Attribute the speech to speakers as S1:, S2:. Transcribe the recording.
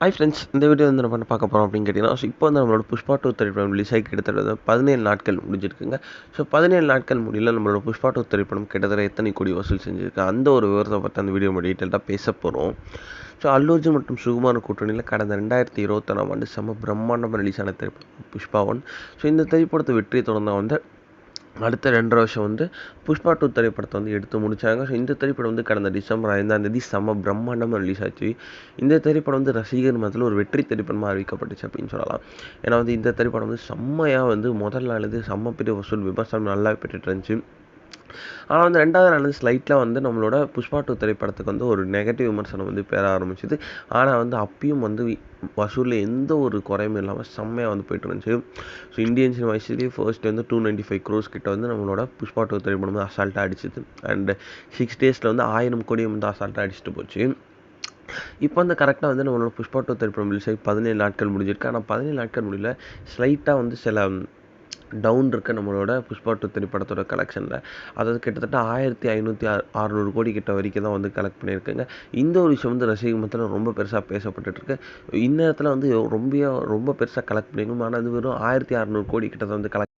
S1: Hi friends, இந்த video வந்து நம்ம என்ன பார்க்க போகிறோம் அப்படின்னு கேட்டிங்கன்னா, இப்போ வந்து நம்மளோட புஷ்பா 2 திரைப்படம் ரிலீஸ் ஆகி கிட்டத்தட்ட 17 நாட்கள் முடிஞ்சிருக்குங்க. 17 நாட்கள் முடியல நம்மளோட புஷ்பா 2 திரைப்படம் கிட்டத்தட்ட எத்தனை கோடி வசூல் செஞ்சிருக்கு, அந்த ஒரு விவரத்தை பற்றி அந்த வீடியோ நம்ம டீட்டெயிலாக பேச போகிறோம். அல்லு அர்ஜுன் மற்றும் சுகுமார் கூட்டணியில் கடந்த 2021ஆம் ஆண்டு செம்ம பிரம்மாண்டமாக ரிலீஸ் ஆன திரைப்படம் புஷ்பா 1. இந்த திரைப்படத்தை வெற்றியை தொடர்ந்து வந்து அடுத்த 2.5 வருஷம் வந்து புஷ்பா 2 திரைப்படத்தை வந்து எடுத்து முடித்தாங்க. இந்த திரைப்படம் வந்து கடந்த டிசம்பர் 5ஆம் தேதி செம்ம பிரம்மாண்டமாக ரிலீஸ் ஆச்சு. இந்த திரைப்படம் வந்து ரசிகர் மத்தியில் ஒரு வெற்றி திரைப்படமாக அறிவிக்கப்பட்டுச்சு அப்படின்னு சொல்லலாம். ஏன்னா வந்து இந்த திரைப்படம் வந்து செம்மையாக வந்து முதல் நாள் வந்து செம்ம பெரிய வசூல் விமர்சனம் நல்லா பெற்றுட்டு இருந்துச்சு. ஆனால் வந்து 2வது நாள் வந்து ஸ்லைட்டில் வந்து நம்மளோட புஷ்பா 2 திரைப்படத்துக்கு வந்து ஒரு நெகட்டிவ் விமர்சனம் வந்து பெற ஆரம்பிச்சுது. ஆனால் வந்து அப்பயும் வந்து வசூலில் எந்த ஒரு குறையும் இல்லாமல் செம்மையாக வந்து போயிட்டு இருந்துச்சு. இந்தியன் சினிமா ஹிஸ்டரியே ஃபர்ஸ்ட் வந்து 295 crores கிட்ட வந்து நம்மளோட புஷ்பா 2 திரைப்படம் வந்து அசால்ட்டாக அடிச்சுது. அண்ட் 6 daysல வந்து 1000 கோடி வந்து அசால்ட்டாக அடிச்சுட்டு போச்சு. இப்போ வந்து கரெக்டாக வந்து நம்மளோட புஷ்பா 2 திரைப்படம் ரிலீஸ் ஆகி 17 நாட்கள் முடிஞ்சிருக்கு. ஆனால் 17 நாட்கள் முடியல, ஸ்லைட்டாக வந்து சில டவுன் இருக்க நம்மளோட புஷ்பா 2 திரைப்படத்தோட கலெக்ஷனில். அதாவது கிட்டத்தட்ட 1500 கோடி கிட்ட வரைக்கும் தான் வந்து கலெக்ட் பண்ணியிருக்குங்க. இந்த ஒரு விஷயம் வந்து ரசிகர் மத்தியில் ரொம்ப பெருசாக பேசப்பட்டுருக்கு. இந்நேரத்தில் வந்து ரொம்ப பெருசாக கலெக்ட் பண்ணியிருக்கணும். ஆனால் அது வெறும் 1600 கோடி கிட்ட தான் வந்து கலெக்ட்